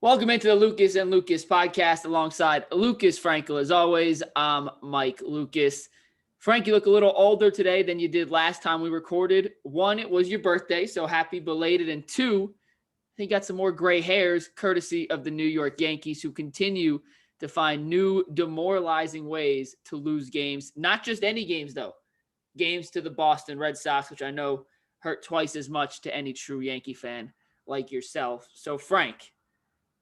Welcome into the Lucas and Lucas podcast alongside Lucas Frankel. As always, I'm Mike Lucas. Frank, you look a little older today than you did last time we recorded. One, it was your birthday, so happy belated. And two, I think you got some more gray hairs courtesy of the New York Yankees, who continue to find new demoralizing ways to lose games. Not just any games, though. Games to the Boston Red Sox, which I know hurt twice as much to any true Yankee fan like yourself. So, Frank,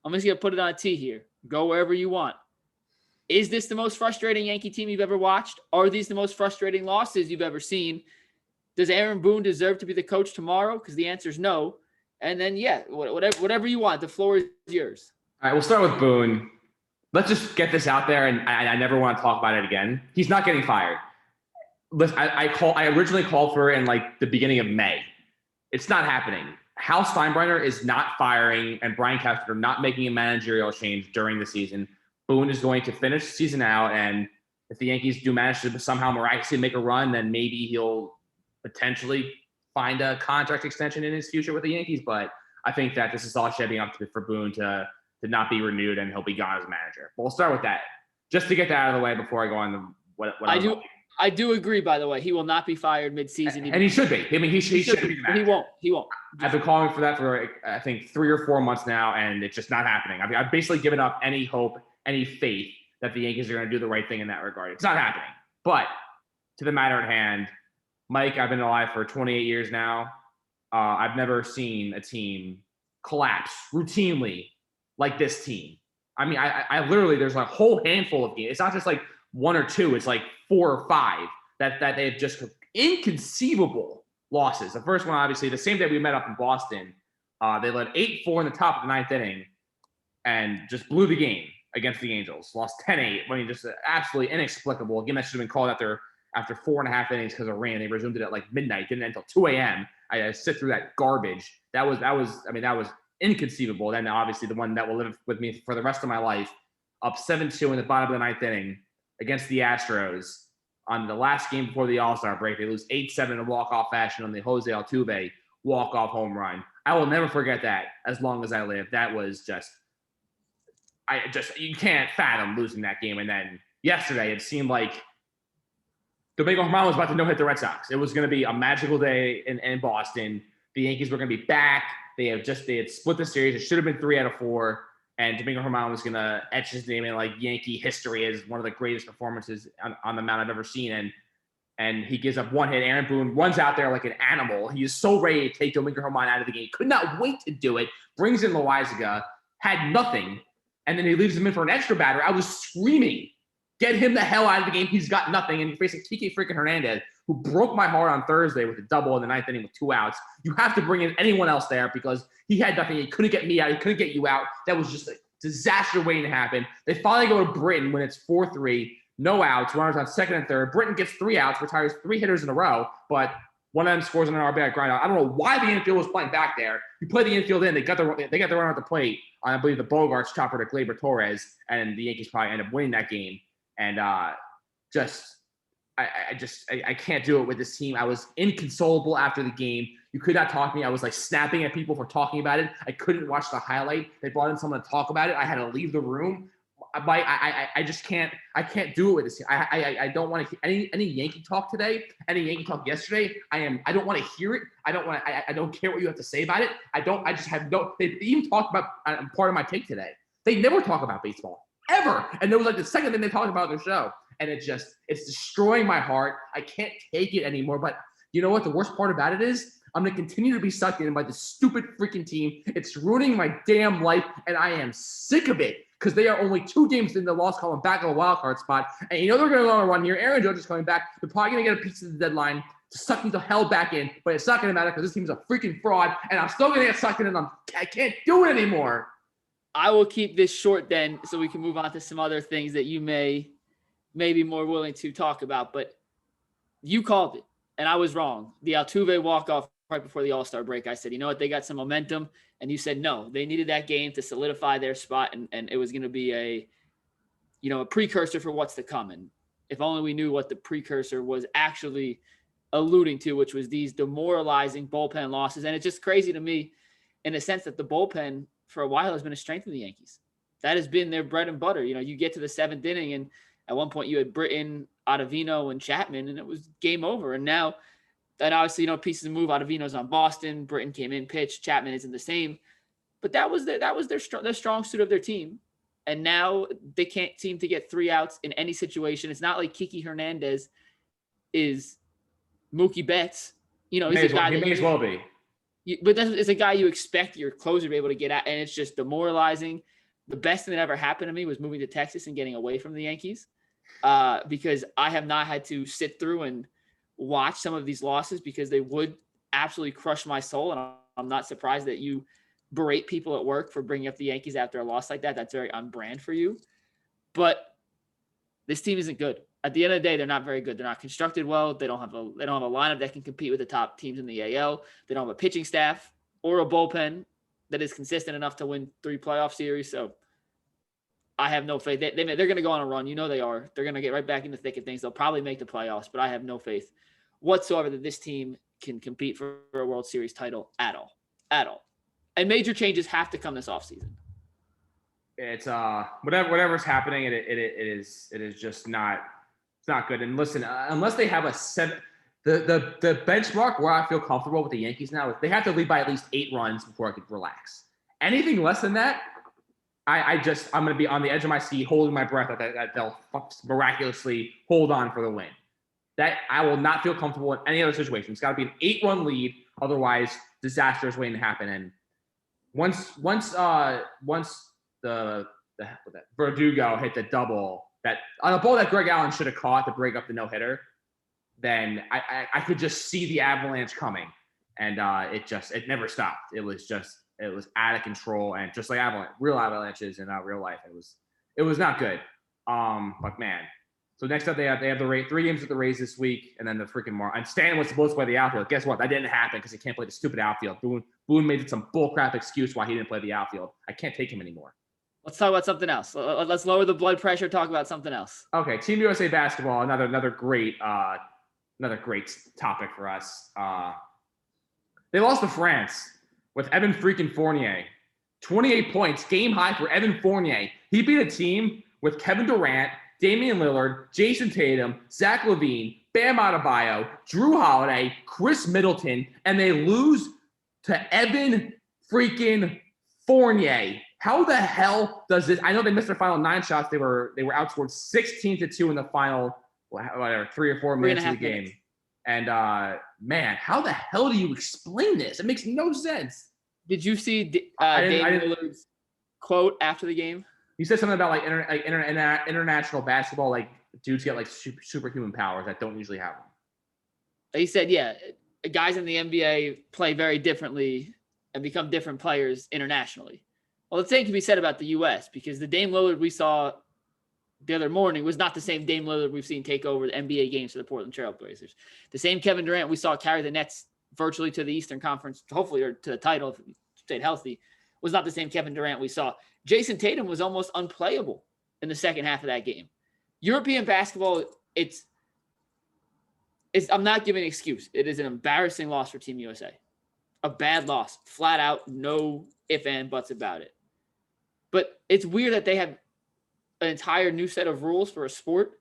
I'm just going to put it on a tee here. Go wherever you want. Is this the most frustrating Yankee team you've ever watched? Are these the most frustrating losses you've ever seen? Does Aaron Boone deserve to be the coach tomorrow? Because the answer is no. And then, whatever you want. The floor is yours. All right, we'll start with Boone. Let's just get this out there, and I never want to talk about it again. He's not getting fired. Listen, I originally called for it in like the beginning of May. It's not happening. Hal Steinbrenner is not firing, and Brian Cashman are not making a managerial change during the season. Boone is going to finish the season out, and if the Yankees do manage to somehow miraculously make a run, then maybe he'll potentially find a contract extension in his future with the Yankees. But I think that this is all shaping up for Boone to not be renewed, and he'll be gone as manager. But we'll start with that, just to get that out of the way before I go on to what I do agree, by the way. He will not be fired midseason. And he should be. I mean, he should be the manager. He won't. I've been calling for that for, I think, 3 or 4 months now, and it's just not happening. I mean, I've basically given up any hope, any faith that the Yankees are going to do the right thing in that regard. It's not happening. But to the matter at hand, Mike, I've been alive for 28 years now. I've never seen a team collapse routinely like this team. I mean, I literally, there's a whole handful of games. It's not just like 1 or 2. It's like 4 or 5 that they've just inconceivable losses. The first one, obviously, the same day we met up in Boston, they led 8-4 in the top of the 9th inning and just blew the game against the Angels. Lost 10-8. I mean, just absolutely inexplicable. A game that should have been called after 4.5 innings because of rain. They resumed it at like midnight. Didn't end until 2 a.m. I sit through that garbage. That was inconceivable. Then obviously the one that will live with me for the rest of my life, up 7-2 in the bottom of the 9th inning against the Astros on the last game before the All-Star break. They lose 8-7 in a walk-off fashion on the Jose Altuve walk-off home run. I will never forget that as long as I live. That was you can't fathom losing that game. And then yesterday, it seemed like Domingo Germán was about to no-hit the Red Sox. It was going to be a magical day in Boston. The Yankees were going to be back. They had split the series. It should have been 3 out of 4. And Domingo Germán was going to etch his name in like Yankee history as one of the greatest performances on the mound I've ever seen. And he gives up 1 hit. Aaron Boone runs out there like an animal. He is so ready to take Domingo Germán out of the game. Could not wait to do it. Brings in Loaizaga. Had nothing. And then he leaves him in for an extra batter. I was screaming, get him the hell out of the game. He's got nothing. And you're facing Kike freaking Hernandez, who broke my heart on Thursday with a double in the 9th inning with 2 outs. You have to bring in anyone else there because he had nothing. He couldn't get me out. He couldn't get you out. That was just a disaster waiting to happen. They finally go to Britton when it's 4-3, no outs, runners on second and third. Britton gets 3 outs, retires 3 hitters in a row, but one of them scores on an RBI grind out. I don't know why the infield was playing back there. You play the infield in, they got the runner at the plate on, I believe, the Bogarts chopper to Gleyber Torres, and the Yankees probably end up winning that game. And I can't do it with this team. I was inconsolable after the game. You could not talk to me. I was like snapping at people for talking about it. I couldn't watch the highlight. They brought in someone to talk about it. I had to leave the room. I just can't. I can't do it with this team. I don't want to hear any Yankee talk today. Any Yankee talk yesterday. I don't want to hear it. I don't care what you have to say about it. I just have no. They even talked about part of my take today. They never talk about baseball ever. And there was like the second thing they talked about on their show. And it's destroying my heart. I can't take it anymore. But you know what? The worst part about it is I'm going to continue to be sucked in by this stupid freaking team. It's ruining my damn life. And I am sick of it because they are only 2 games in the loss column back of a wild card spot. And you know they're going to go on a run here. Aaron Judge is coming back. They're probably going to get a piece of the deadline to suck me the hell back in. But it's not going to matter because this team is a freaking fraud. And I'm still going to get sucked in. And I can't do it anymore. I will keep this short then so we can move on to some other things that you may be more willing to talk about. But you called it, and I was wrong. The Altuve walk-off right before the All-Star break, I said, you know what, they got some momentum. And you said, no, they needed that game to solidify their spot, and it was going to be a precursor for what's to come. And if only we knew what the precursor was actually alluding to, which was these demoralizing bullpen losses. And it's just crazy to me in a sense that the bullpen for a while has been a strength of the Yankees. That has been their bread and butter. You get to the 7th inning, and at one point you had Britton, Ottavino, and Chapman, and it was game over. And now, and obviously, pieces move. Ottavino's on Boston. Britton came in, pitched. Chapman isn't the same. But that was their strong suit of their team. And now they can't seem to get 3 outs in any situation. It's not like Kiki Hernandez is Mookie Betts. He's a guy he may as well be. But it's a guy you expect your closer to be able to get at, and it's just demoralizing. The best thing that ever happened to me was moving to Texas and getting away from the Yankees, because I have not had to sit through and watch some of these losses because they would absolutely crush my soul. And I'm not surprised that you berate people at work for bringing up the Yankees after a loss like that. That's very on brand for you. But this team isn't good. At the end of the day, they're not very good. They're not constructed well. They don't have a lineup that can compete with the top teams in the AL. They don't have a pitching staff or a bullpen that is consistent enough to win 3 playoff series. So I have no faith. They're going to go on a run. They are. They're going to get right back in the thick of things. They'll probably make the playoffs, but I have no faith whatsoever that this team can compete for a World Series title at all. At all. And major changes have to come this offseason. It's whatever's happening, it is just not. It's not good. And listen, unless they have the benchmark where I feel comfortable with the Yankees now is they have to lead by at least 8 runs before I could relax. Anything less than that, I'm going to be on the edge of my seat, holding my breath that they'll miraculously hold on for the win. That I will not feel comfortable in any other situation. It's got to be an 8-run lead, otherwise disaster is waiting to happen. And once the Verdugo hit the double that on a ball that Greg Allen should have caught to break up the no-hitter, then I could just see the avalanche coming, and it never stopped. It was out of control, and just like real avalanches in real life, it was not good. But man, so next up they have the 3 games with the Rays this week, and then the freaking and Stan was supposed to play the outfield. Guess what? That didn't happen because he can't play the stupid outfield. Boone made some bullcrap excuse why he didn't play the outfield. I can't take him anymore. Let's talk about something else. Let's lower the blood pressure. Talk about something else. Okay, Team USA basketball, another great topic for us. They lost to France with Evan freaking Fournier, 28 points, game high for Evan Fournier. He beat a team with Kevin Durant, Damian Lillard, Jason Tatum, Zach LaVine, Bam Adebayo, Drew Holiday, Chris Middleton, and they lose to Evan freaking Fournier. How the hell does this? I know they missed their final 9 shots. They were outscored 16-2 in the final, 3 or 4 minutes of the game. Minutes. And man, how the hell do you explain this? It makes no sense. Did you see Damian Lillard's quote after the game? He said something about international basketball, like dudes get like superhuman powers that don't usually have them. He said, yeah, guys in the NBA play very differently and become different players internationally. Well, the same can be said about the U.S. because the Dame Lillard we saw the other morning was not the same Dame Lillard we've seen take over the NBA games for the Portland Trail Blazers. The same Kevin Durant we saw carry the Nets virtually to the Eastern Conference, hopefully, or to the title if he stayed healthy, was not the same Kevin Durant we saw. Jason Tatum was almost unplayable in the second half of that game. European basketball, I'm not giving an excuse. It is an embarrassing loss for Team USA. A bad loss, flat out, no ifs and buts about it. But it's weird that they have an entire new set of rules for a sport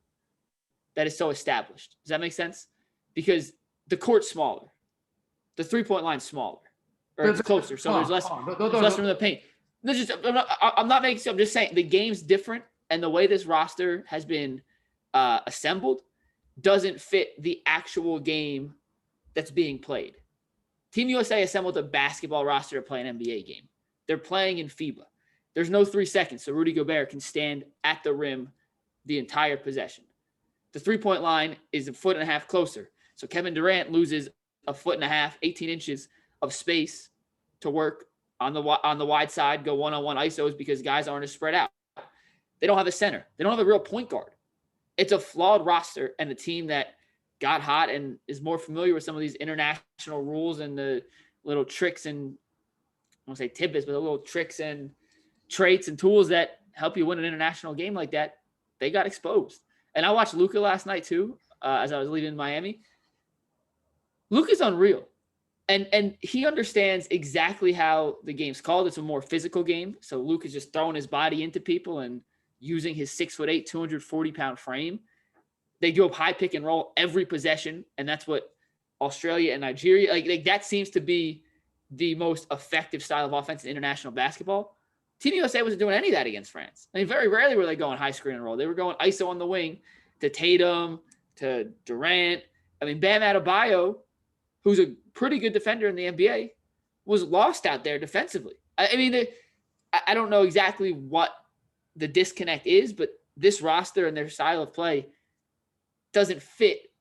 that is so established. Does that make sense? Because the court's smaller. The 3-point line's smaller. Or it's closer, so there's less from the paint. I'm not making sense. I'm just saying the game's different, and the way this roster has been assembled doesn't fit the actual game that's being played. Team USA assembled a basketball roster to play an NBA game. They're playing in FIBA. There's no 3 seconds, so Rudy Gobert can stand at the rim the entire possession. The 3-point line is 1.5 feet closer, so Kevin Durant loses 1.5 feet, 18 inches of space to work on the wide side, go one-on-one ISOs because guys aren't as spread out. They don't have a center. They don't have a real point guard. It's a flawed roster, and the team that got hot and is more familiar with some of these international rules and the little tricks and I won't say tidbits, but the little tricks and traits and tools that help you win an international game like that, they got exposed. And I watched Luka last night too, as I was leaving Miami. Luka's unreal. And he understands exactly how the game's called. It's a more physical game. So Luke is just throwing his body into people and using his 6'8", 240-pound frame. They do a high pick and roll every possession, and that's what Australia and Nigeria like that seems to be the most effective style of offense in international basketball. Team USA wasn't doing any of that against France. I mean, very rarely were they going high screen and roll. They were going ISO on the wing to Tatum, to Durant. I mean, Bam Adebayo, who's a pretty good defender in the NBA, was lost out there defensively. I mean, I don't know exactly what the disconnect is, but this roster and their style of play doesn't fit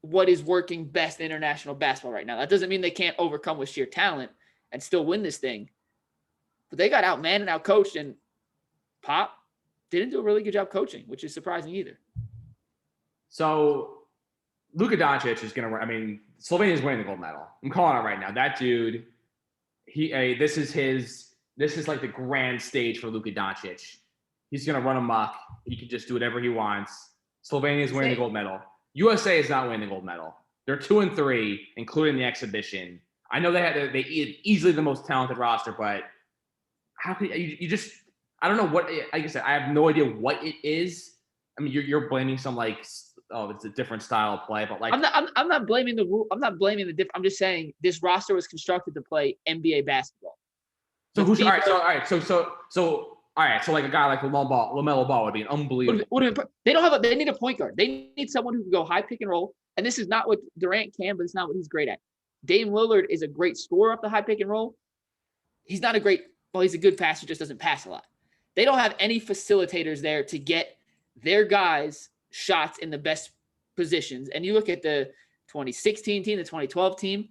what is working best in international basketball right now. That doesn't mean they can't overcome with sheer talent and still win this thing. But they got outmanned and outcoached, and Pop didn't do a really good job coaching, which is surprising either. So Luka Doncic is going to – I mean, Slovenia is winning the gold medal. I'm calling it right now. That dude, this is like the grand stage for Luka Doncic. He's going to run amok. He can just do whatever he wants. Slovenia is winning the gold medal. USA is not winning the gold medal. They're 2-3, including the exhibition. I know they easily the most talented roster, but how can you just? I don't know what. Like I said, I have no idea what it is. I mean, you're blaming some it's a different style of play, but like I'm not blaming the rule. I'm not blaming the different. I'm just saying this roster was constructed to play NBA basketball. So who's all right? So all right. So all right. So like a guy like LaMelo Ball would be an unbelievable. They don't have they need a point guard. They need someone who can go high pick and roll. And this is not what Durant can, but it's not what he's great at. Dame Lillard is a great scorer up the high pick and roll. He's not a great. Well, he's a good passer, just doesn't pass a lot. They don't have any facilitators there to get their guys shots in the best positions. And you look at the 2016 team, the 2012 team,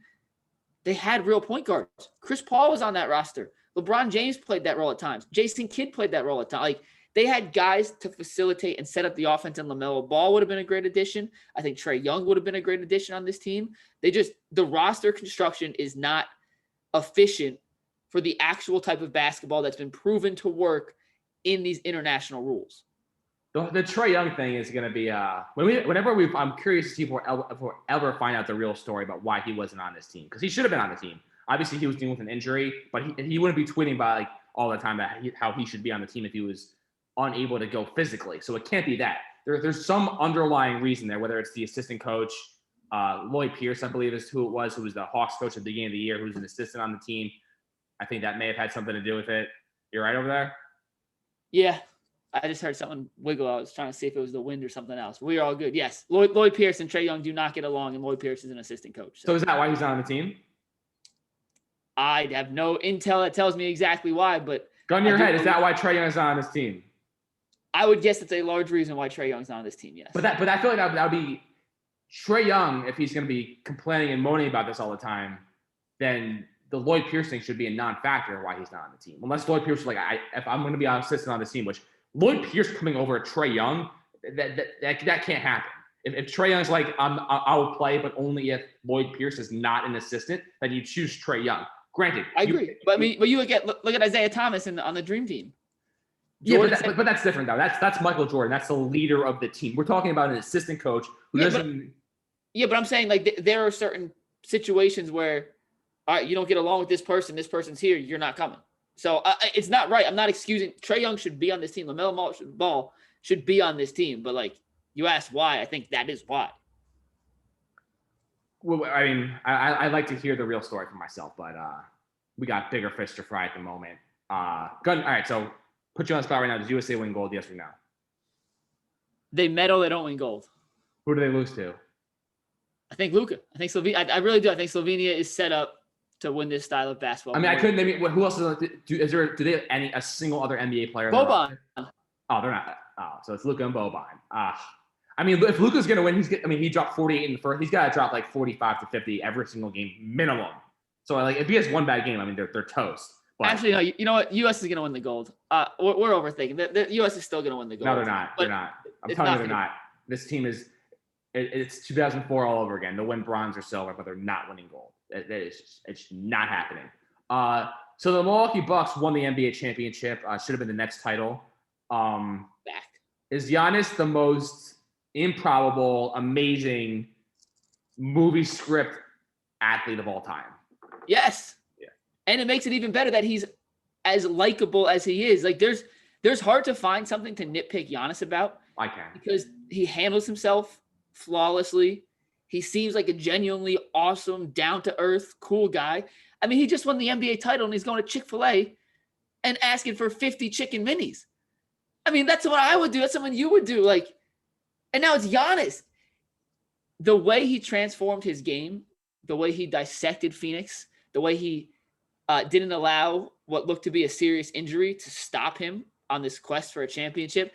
they had real point guards. Chris Paul was on that roster. LeBron James played that role at times. Jason Kidd played that role at times. Like, they had guys to facilitate and set up the offense, and LaMelo Ball would have been a great addition. I think Trae Young would have been a great addition on this team. The roster construction is not efficient for the actual type of basketball that's been proven to work in these international rules. The Trae Young thing is going to be I'm curious to see if we'll ever find out the real story about why he wasn't on this team, because he should have been on the team. Obviously, he was dealing with an injury, but he wouldn't be tweeting about all the time how he should be on the team if he was unable to go physically. So it can't be that. There's some underlying reason there, whether it's the assistant coach, Lloyd Pierce, I believe is who it was, who was the Hawks coach at the beginning of the year, who's an assistant on the team. I think that may have had something to do with it. You're right over there? Yeah. I just heard something wiggle. I was trying to see if it was the wind or something else. We are all good. Yes. Lloyd Pierce and Trae Young do not get along, and Lloyd Pierce is an assistant coach. So is that why he's not on the team? I have no intel that tells me exactly why, but gun to your head, is that why Trae Young is not on this team? I would guess it's a large reason why Trae Young's not on this team, yes. But I feel like that would be Trae Young, if he's going to be complaining and moaning about this all the time, then the Lloyd Pierce thing should be a non-factor why he's not on the team. Unless Lloyd Pierce is like, if I'm going to be an assistant on this team, which Lloyd Pierce coming over Trae Young, that can't happen. If Trae Young's like, I will play, but only if Lloyd Pierce is not an assistant, then you choose Trae Young. Granted, I agree, but you look at Isaiah Thomas on the Dream Team. Jordan but that's different though. That's Michael Jordan. That's the leader of the team. We're talking about an assistant coach who doesn't. But I'm saying there are certain situations where, all right, you don't get along with this person. This person's here. You're not coming. So it's not right. I'm not excusing. Trae Young should be on this team. LaMelo Ball should be on this team. But you asked why. I think that is why. Well, I mean, I like to hear the real story for myself, but we got bigger fish to fry at the moment. All right, so put you on the spot right now. Does USA win gold? Yes or no? They medal. They don't win gold. Who do they lose to? I think Luka. I think Slovenia. I really do. I think Slovenia is set up to win this style of basketball. I mean, I couldn't name who else do they have a single other NBA player? Boban. Oh, they're not. Oh, so it's Luka and Boban. I mean, if Luka's going to win, he dropped 48 in the first. He's got to drop 45 to 50 every single game minimum. So if he has one bad game, I mean, they're toast. But, actually, no. You know what? U.S. is going to win the gold. We're overthinking. The U.S. is still going to win the gold. No, they're not. They're not. I'm telling you, they're not. This team is. It's 2004 all over again. They'll win bronze or silver, but they're not winning gold. It's not happening. So the Milwaukee Bucks won the NBA championship. Should have been the next title. Back. Is Giannis the most improbable, amazing movie script athlete of all time. Yes. Yeah. And it makes it even better that he's as likable as he is. Like there's hard to find something to nitpick Giannis about. I can. Because he handles himself flawlessly. He seems like a genuinely awesome, down-to-earth, cool guy. I mean, he just won the NBA title and he's going to Chick-fil-A and asking for 50 chicken minis. I mean, that's what I would do. That's something you would do. Like, and now it's Giannis. The way he transformed his game, the way he dissected Phoenix, the way he didn't allow what looked to be a serious injury to stop him on this quest for a championship,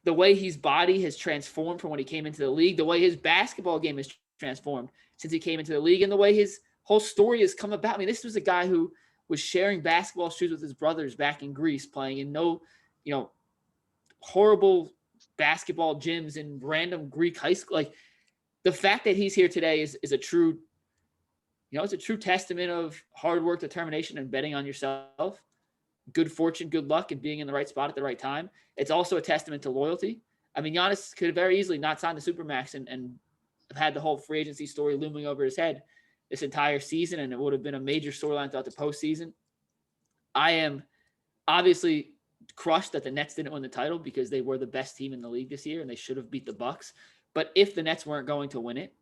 the way his body has transformed from when he came into the league, the way his basketball game has transformed since he came into the league, and the way his whole story has come about. I mean, this was a guy who was sharing basketball shoes with his brothers back in Greece, playing in horrible basketball gyms in random Greek high school. Like, the fact that he's here today is a true, it's a true testament of hard work, determination, and betting on yourself. Good fortune, good luck, and being in the right spot at the right time. It's also a testament to loyalty. I mean, Giannis could have very easily not signed the Supermax and have had the whole free agency story looming over his head this entire season, and it would have been a major storyline throughout the postseason. I am obviously crushed that the Nets didn't win the title because they were the best team in the league this year, and they should have beat the Bucks. But if the Nets weren't going to win it,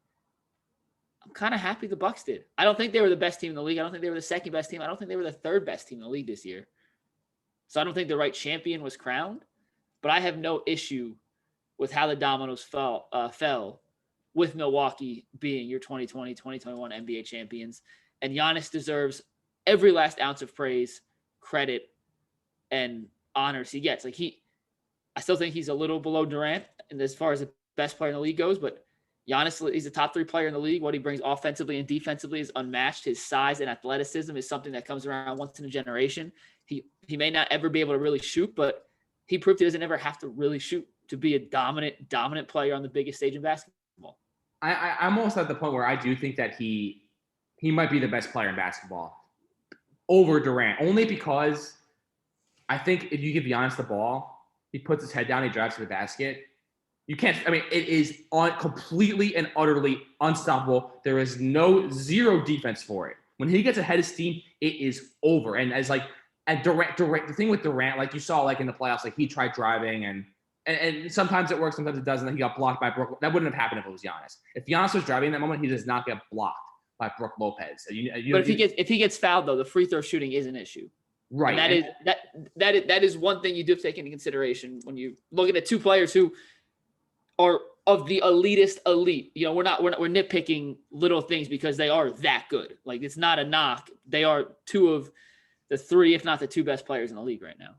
I'm kind of happy the Bucks did. I don't think they were the best team in the league. I don't think they were the second best team. I don't think they were the third best team in the league this year. So I don't think the right champion was crowned, but I have no issue with how the dominoes fell with Milwaukee being your 2020, 2021 NBA champions. And Giannis deserves every last ounce of praise, credit, and honors he gets. I still think he's a little below Durant and as far as the best player in the league goes, but Giannis, he's a top 3 player in the league. What he brings offensively and defensively is unmatched. His size and athleticism is something that comes around once in a generation. He may not ever be able to really shoot, but he proved he doesn't ever have to really shoot to be a dominant player on the biggest stage in basketball. I'm almost at the point where I do think that he might be the best player in basketball over Durant, only because I think if you give Giannis the ball, he puts his head down, he drives to the basket. You can't. I mean, it is completely and utterly unstoppable. There is zero defense for it. When he gets ahead of steam, it is over. And Durant, the thing with Durant, like you saw, like in the playoffs, like he tried driving and sometimes it works, sometimes it doesn't. He got blocked by Brook. That wouldn't have happened if it was Giannis. If Giannis was driving in that moment, he does not get blocked by Brook Lopez. But if he gets fouled though, the free throw shooting is an issue. Right. And that is one thing you do have to take into consideration when you look at 2 players who are of the elitist elite. We're nitpicking little things because they are that good. Like, it's not a knock. They are 2 of the 3, if not the 2 best players in the league right now.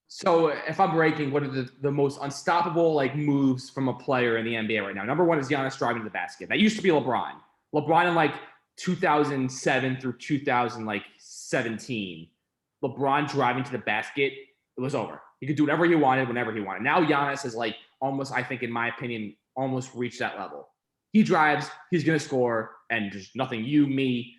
So if I'm ranking, what are the most unstoppable moves from a player in the NBA right now? Number 1 is Giannis driving to the basket. That used to be LeBron. LeBron in 2007 through 2017, LeBron driving to the basket, it was over. He could do whatever he wanted, whenever he wanted. Now Giannis is almost, I think, in my opinion, almost reached that level. He drives, he's going to score, and there's nothing me,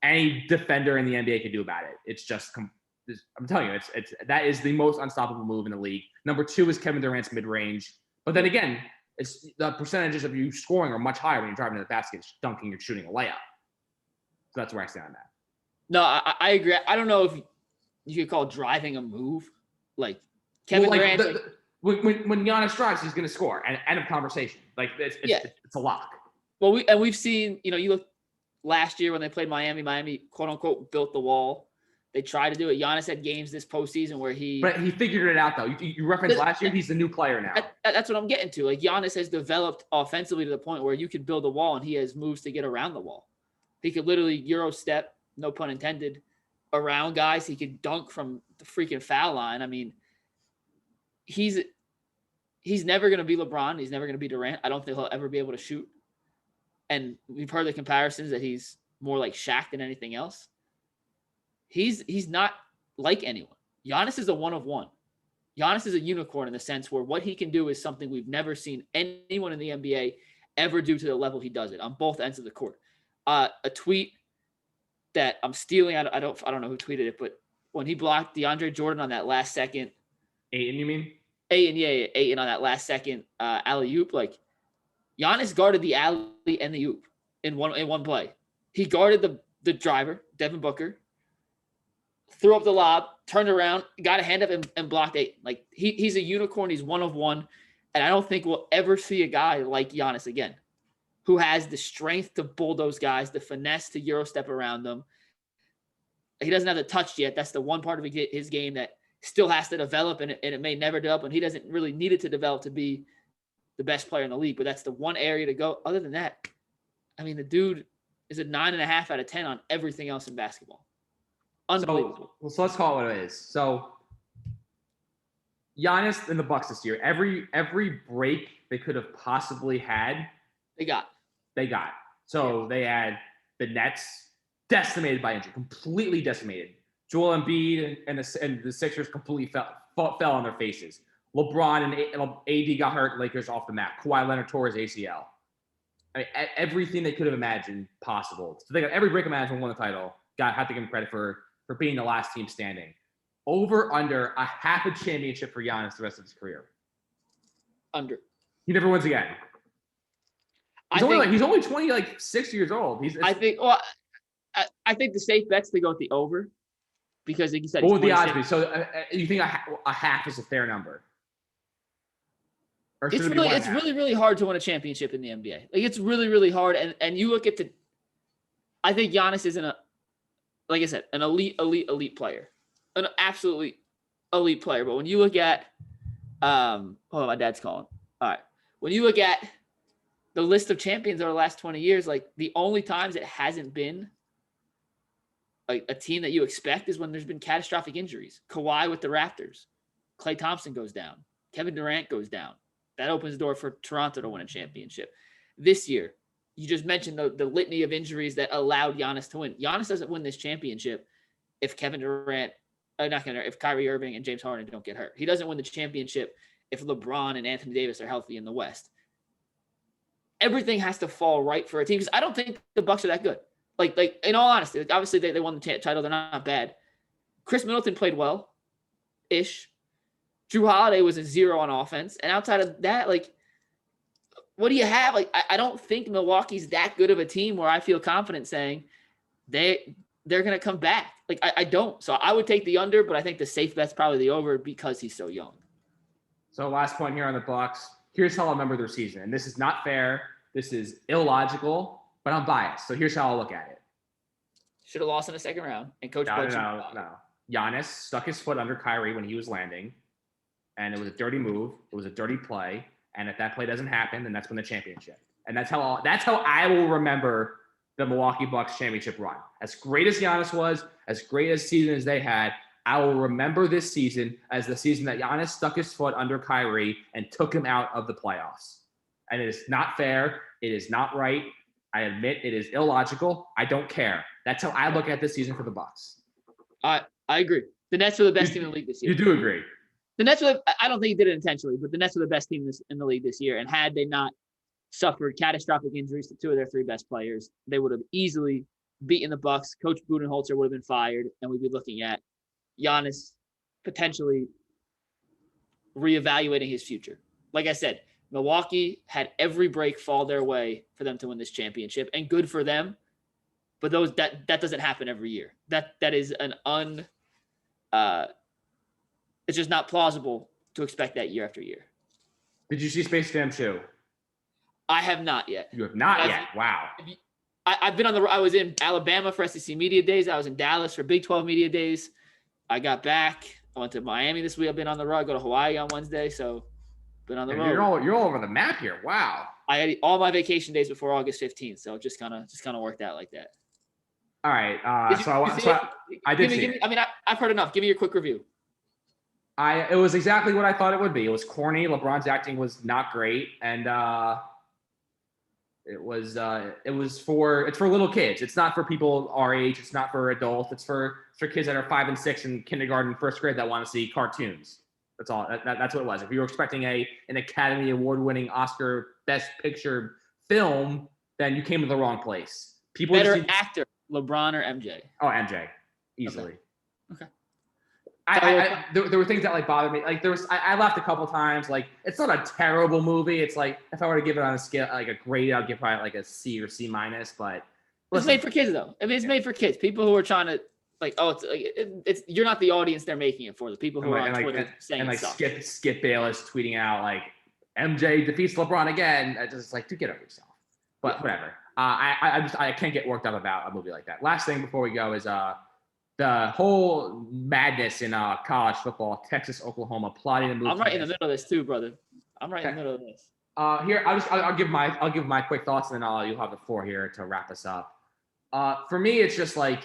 any defender in the NBA can do about it. It's just, I'm telling you, that is the most unstoppable move in the league. Number 2 is Kevin Durant's mid-range. But then again, it's the percentages of you scoring are much higher when you're driving to the basket, dunking, you're shooting a layup. So that's where I stand on that. No, I agree. I don't know if you could call driving a move. Like, Kevin Durant. When Giannis drives, he's going to score. And end of conversation. It's a lock. Well, we've seen, you look last year when they played Miami, quote unquote, built the wall. They tried to do it. Giannis had games this postseason where But he figured it out, though. You referenced last year, he's the new player now. That's what I'm getting to. Giannis has developed offensively to the point where you could build a wall and he has moves to get around the wall. He could literally Euro step, no pun intended, around guys. He could dunk from the freaking foul line. I mean, he's never going to be LeBron. He's never going to be Durant. I don't think he'll ever be able to shoot. And we've heard the comparisons that he's more like Shaq than anything else. He's not like anyone. Giannis is a one of one. Giannis is a unicorn in the sense where what he can do is something we've never seen anyone in the NBA ever do to the level he does it on both ends of the court. A tweet that I'm stealing. I don't know who tweeted it, but when he blocked DeAndre Jordan on that last second, Ayton, you mean? Ayton on that last second alley-oop, Giannis guarded the alley and the oop in one play. He guarded the driver, Devin Booker, threw up the lob, turned around, got a hand up and blocked 8. Like he's a unicorn. He's one of one. And I don't think we'll ever see a guy like Giannis again, who has the strength to bulldoze guys, the finesse to Euro step around them. He doesn't have the touch yet. That's the one part of his game that still has to develop, and it may never develop, and he doesn't really need it to develop to be the best player in the league. But that's the one area to go. Other than that, I mean, the dude is a 9.5 out of 10 on everything else in basketball. Unbelievable. So let's call it what it is. So Giannis and the Bucks this year, every break they could have possibly had, they got. So they had the Nets decimated by injury, completely decimated. Joel Embiid and the Sixers completely fell on their faces. LeBron and AD got hurt. Lakers off the map. Kawhi Leonard tore his ACL. I mean, everything they could have imagined possible. So they got every break imaginable, won the title. Have to give him credit for being the last team standing. Over under a half a championship for Giannis the rest of his career. Under. He never wins again. He's only 26 years old. I think the safe bet's to go with the over, because like you said, what would the odds be? So you think a half is a fair number? Or it's really hard to win a championship in the NBA. Like it's really, really hard. And you look at I think Giannis isn't like I said, an elite player, an absolutely elite player. But when you look at, hold on, my dad's calling. All right. When you look at the list of champions over the last 20 years, like the only times it hasn't been like a team that you expect is when there's been catastrophic injuries. Kawhi with the Raptors. Klay Thompson goes down. Kevin Durant goes down. That opens the door for Toronto to win a championship. This year, you just mentioned the litany of injuries that allowed Giannis to win. Giannis doesn't win this championship if Kevin Durant, if Kyrie Irving and James Harden don't get hurt. He doesn't win the championship if LeBron and Anthony Davis are healthy in the West. Everything has to fall right for a team, because I don't think the Bucks are that good. Like in all honesty, obviously they won the title. They're not bad. Chris Middleton played well-ish. Drew Holiday was a 0 on offense. And outside of that, like, what do you have? Like, I don't think Milwaukee's that good of a team where I feel confident saying they're going to come back. Like, I don't. So I would take the under, but I think the safe bet's probably the over because he's so young. So last point here on the Bucks. Here's how I remember their season. And this is not fair. This is illogical, but I'm biased. So here's how I'll look at it. Should have lost in the second round. And Coach No. Giannis stuck his foot under Kyrie when he was landing. And it was a dirty move. It was a dirty play. And if that play doesn't happen, then that's when the championship. And that's how I will remember the Milwaukee Bucks championship run. As great as Giannis was, as great a season as they had, I will remember this season as the season that Giannis stuck his foot under Kyrie and took him out of the playoffs. And it is not fair. It is not right. I admit it is illogical. I don't care. That's how I look at this season for the Bucks. I agree. The Nets are the best team in the league this year. You do agree. The Nets I don't think he did it intentionally, but the Nets were the best team in the league this year. And had they not suffered catastrophic injuries to 2 of their 3 best players, they would have easily beaten the Bucks. Coach Budenholzer would have been fired, and we'd be looking at Giannis potentially reevaluating his future. Like I said, Milwaukee had every break fall their way for them to win this championship, and good for them. But that doesn't happen every year. That is it's just not plausible to expect that year after year. Did you see Space Jam 2? I have not yet. You have not yet? Wow. I've been I was in Alabama for SEC Media Days. I was in Dallas for Big 12 Media Days. I got back. I went to Miami this week. I've been on the road. I go to Hawaii on Wednesday. So been on the road. You're all over the map here. Wow. I had all my vacation days before August 15th. So it just kind of worked out like that. All right. I did see it. I mean, I've heard enough. Give me your quick review. It was exactly what I thought it would be. It was corny. LeBron's acting was not great. And it's for little kids. It's not for people our age. It's not for adults. It's for kids that are 5 and 6 in kindergarten, first grade that want to see cartoons. That's all. That's what it was. If you were expecting an Academy Award-winning Oscar Best Picture film, then you came to the wrong place. Better actor, LeBron or MJ? Oh, MJ, easily. Okay. There were things that like bothered me. Like I laughed a couple times. Like it's not a terrible movie. It's like if I were to give it on a scale like a grade, I'd give probably like a C or C minus. But It's made for kids, though. I mean, it's made for kids. People who are trying to it's you're not the audience they're making it for. The people who are on Twitter saying stuff. Skip Bayless tweeting out like MJ defeats LeBron again. It's just like, to get over yourself. But whatever. I can't get worked up about a movie like that. Last thing before we go is the whole madness in college football. Texas, Oklahoma plotting to move. I'm right in the middle of this too, brother. I'm right in the middle of this. Here I'll give my quick thoughts, and then you'll have the floor here to wrap us up. For me, it's just like,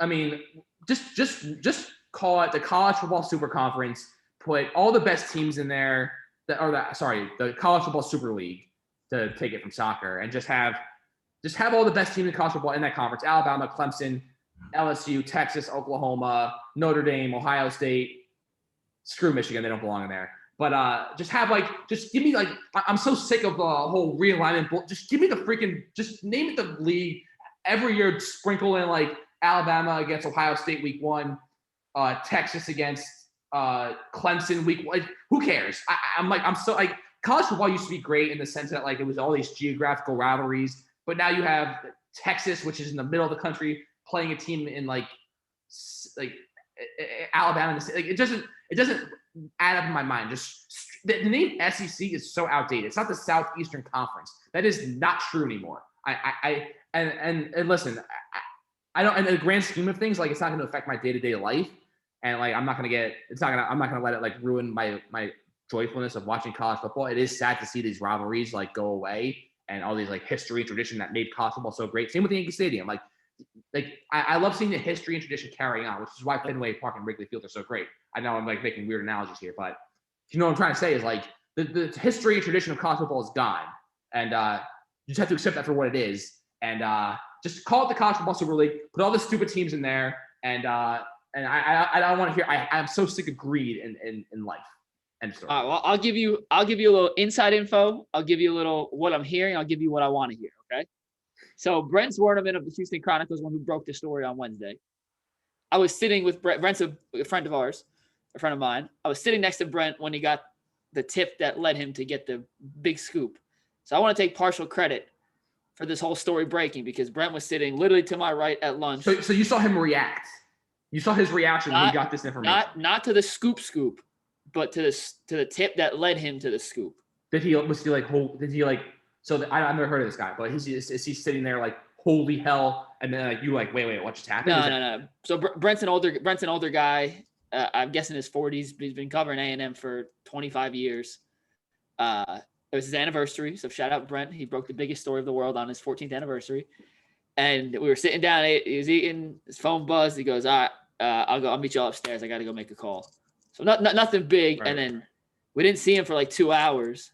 I mean, just call it the college football super conference. Put all the best teams in there. The college football super league, to take it from soccer, and just have all the best teams in college football in that conference: Alabama, Clemson, LSU, Texas, Oklahoma, Notre Dame, Ohio State. Screw Michigan, they don't belong in there. But just give me I'm so sick of the whole realignment. Just give me just name it the league every year. Sprinkle in like Alabama against Ohio State week 1, Texas against Clemson week 1. Like, who cares? I'm so college football used to be great in the sense that like it was all these geographical rivalries, but now you have Texas, which is in the middle of the country, playing a team in like Alabama. Like, it doesn't add up in my mind. Just the name SEC is so outdated. It's not the Southeastern Conference. That is not true anymore. And listen, I don't, in the grand scheme of things, like, it's not going to affect my day-to-day life. And like, I'm not going to let it like ruin my joyfulness of watching college football. It is sad to see these rivalries like go away and all these like history and tradition that made college football so great. Same with the Yankee Stadium. Like I love seeing the history and tradition carry on, which is why Fenway Park and Wrigley Field are so great. I know I'm like making weird analogies here, but you know what I'm trying to say is like the history and tradition of college football is gone. And you just have to accept that for what it is. And just call it the College Football Super League, put all the stupid teams in there. And I don't want to hear, I'm so sick of greed in life. End story. Well, I'll give you a little inside info. I'll give you a little what I'm hearing. I'll give you what I want to hear. Okay. So Brent Zwerneman of the Houston Chronicles, one who broke the story on Wednesday. I was sitting with Brent. Brent's a friend of ours, a friend of mine. I was sitting next to Brent when he got the tip that led him to get the big scoop. So I want to take partial credit for this whole story breaking, because Brent was sitting literally to my right at lunch. So you saw him react. You saw his reaction when he got this information. Not to the scoop, but to the tip that led him to the scoop. I've never heard of this guy, but is he sitting there like, holy hell? And then like, you like, wait, what just happened? No. So Brent's an older guy. I'm guessing his 40s. He's been covering A&M for 25 years. It was his anniversary, so shout out Brent. He broke the biggest story of the world on his 14th anniversary. And we were sitting down. He was eating. His phone buzzed. He goes, "All right, I'll meet you all upstairs. I got to go make a call." So nothing big. Right. And then we didn't see him for like 2 hours.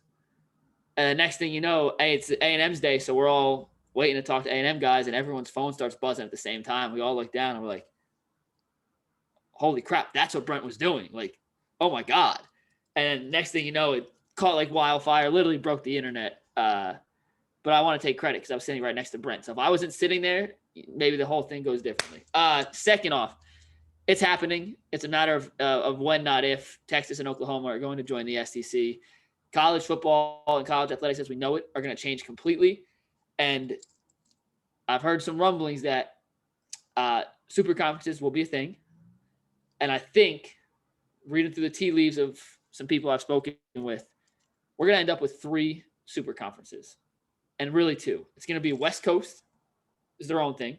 And the next thing you know, it's A&M's day, so we're all waiting to talk to A&M guys, and everyone's phone starts buzzing at the same time. We all look down and we're like, "Holy crap! That's what Brent was doing!" Like, oh my god! And next thing you know, it caught like wildfire. Literally broke the internet. But I want to take credit because I was sitting right next to Brent. So if I wasn't sitting there, maybe the whole thing goes differently. Second off, it's happening. It's a matter of when, not if, Texas and Oklahoma are going to join the SEC. College football and college athletics, as we know it, are going to change completely. And I've heard some rumblings that super conferences will be a thing. And I think, reading through the tea leaves of some people I've spoken with, we're going to end up with 3 super conferences. And really 2. It's going to be West Coast is their own thing.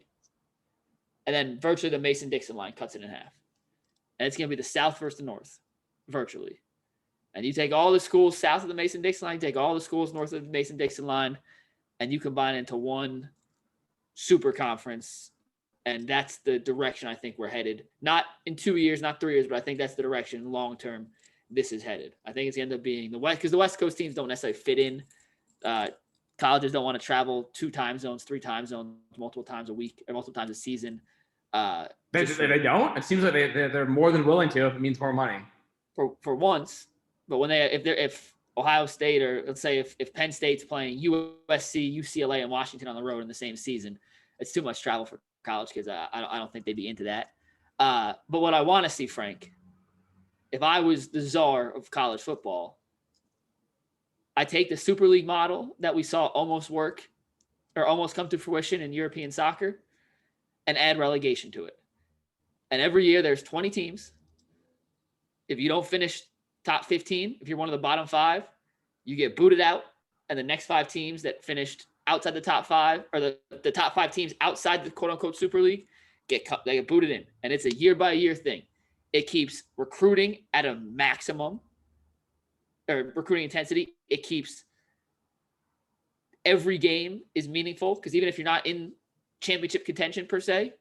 And then virtually the Mason-Dixon line cuts it in half. And it's going to be the South versus the North, virtually. And you take all the schools south of the Mason-Dixon line, take all the schools north of the Mason-Dixon line, and you combine it into one super conference. And that's the direction I think we're headed. Not in 2 years, not 3 years, but I think that's the direction long-term this is headed. I think it's going to end up being the West, because the West Coast teams don't necessarily fit in. Colleges don't want to travel 2 time zones, 3 time zones, multiple times a week or multiple times a season. They don't. It seems like they're more than willing to if it means more money. For once, but when if Ohio State, or let's say if Penn State's playing USC, UCLA, and Washington on the road in the same season, it's too much travel for college kids. I don't think they'd be into that. But what I want to see, Frank, if I was the czar of college football, I take the Super League model that we saw almost work or almost come to fruition in European soccer, and add relegation to it. And every year there's 20 teams. If you don't finish top 15, if you're one of the bottom 5, you get booted out. And the next 5 teams that finished outside the top 5, or the top 5 teams outside the quote unquote Super League, they get booted in. And it's a year by year thing. It keeps recruiting at a maximum, or recruiting intensity. It keeps every game is meaningful, because even if you're not in championship contention per se,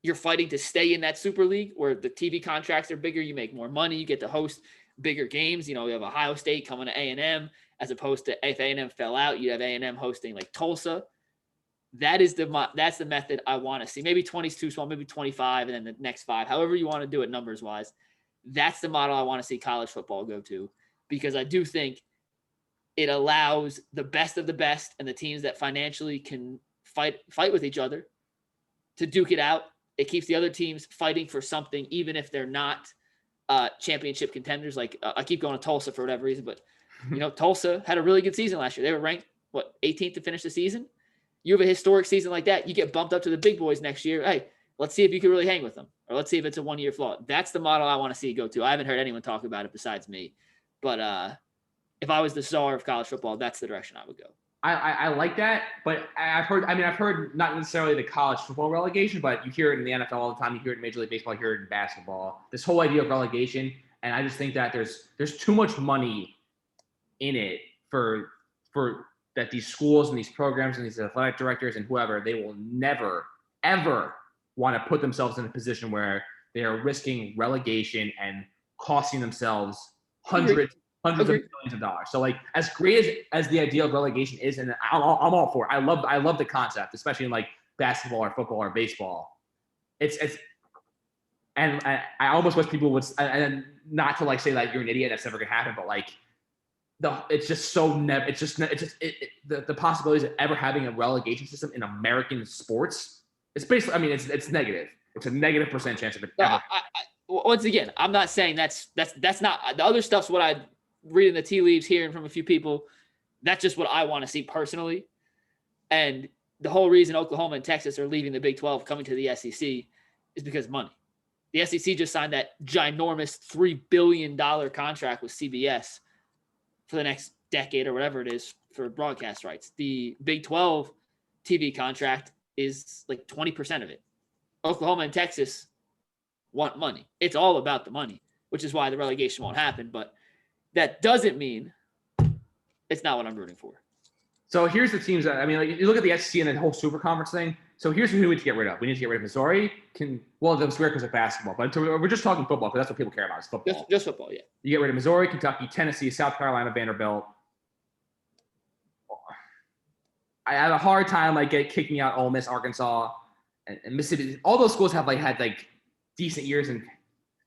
you're fighting to stay in that Super League where the TV contracts are bigger. You make more money. You get to host bigger games. You know, we have Ohio State coming to A&M, as opposed to if A&M fell out, you have A&M hosting like Tulsa. That's the method I want to see. Maybe 20 is too small, maybe 25, and then the next 5, however you want to do it numbers wise. That's the model I want to see college football go to, because I do think it allows the best of the best and the teams that financially can fight with each other to duke it out. It keeps the other teams fighting for something, even if they're not championship contenders. Like I keep going to Tulsa for whatever reason, but you know, Tulsa had a really good season last year. They were ranked 18th to finish the season. You have a historic season like that, you get bumped up to the big boys next year. Hey, let's see if you can really hang with them, or let's see if it's a 1-year flaw. That's the model I want to see go to. I haven't heard anyone talk about it besides me, but if I was the czar of college football, that's the direction I would go. I like that, but I've heard not necessarily the college football relegation, but you hear it in the NFL all the time. You hear it in Major League Baseball, you hear it in basketball. This whole idea of relegation, and I just think that there's too much money in it for that these schools and these programs and these athletic directors and whoever, they will never, ever want to put themselves in a position where they are risking relegation and costing themselves hundreds of millions of dollars. So like, as great as the idea of relegation is, and I'm all for it. I love the concept, especially in like basketball or football or baseball. And I almost wish people would, and not to like say like you're an idiot, that's never gonna happen, but like it's just so never. It's just the possibilities of ever having a relegation system in American sports. It's basically, I mean, it's negative. It's a negative % chance of it ever. Once again, I'm not saying that's not the other stuff's what I reading the tea leaves, hearing from a few people. That's just what I want to see personally. And the whole reason Oklahoma and Texas are leaving the Big 12, coming to the SEC, is because of money. The SEC just signed that ginormous $3 billion contract with CBS for the next decade or whatever it is for broadcast rights. The Big 12 TV contract is like 20% of it. Oklahoma and Texas want money. It's all about the money, which is why the relegation won't happen. But that doesn't mean it's not what I'm rooting for. So here's the teams that, I mean, like, you look at the SEC and the whole super conference thing. So here's who we need to get rid of. We need to get rid of Missouri. That's weird because of basketball, but we're just talking football because that's what people care about is football. Just football, yeah. You get rid of Missouri, Kentucky, Tennessee, South Carolina, Vanderbilt. I have a hard time like kicking out Ole Miss, Arkansas, and Mississippi. All those schools have had like decent years and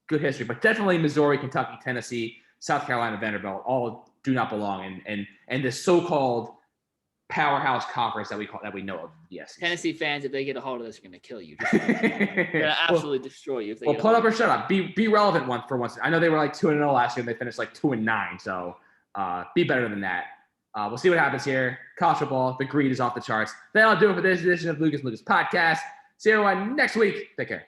good history, but definitely Missouri, Kentucky, Tennessee, South Carolina, Vanderbilt all do not belong in this so-called powerhouse conference that we know of. Yes. Tennessee fans, if they get a hold of this, are going to kill you. They're going to absolutely destroy you. If they put up or shut up. Be relevant for once. I know they were like 2-0 last year, and they finished like 2-9. So be better than that. We'll see what happens here. College football, the greed is off the charts. That'll do it for this edition of Lucas Podcast. See everyone next week. Take care.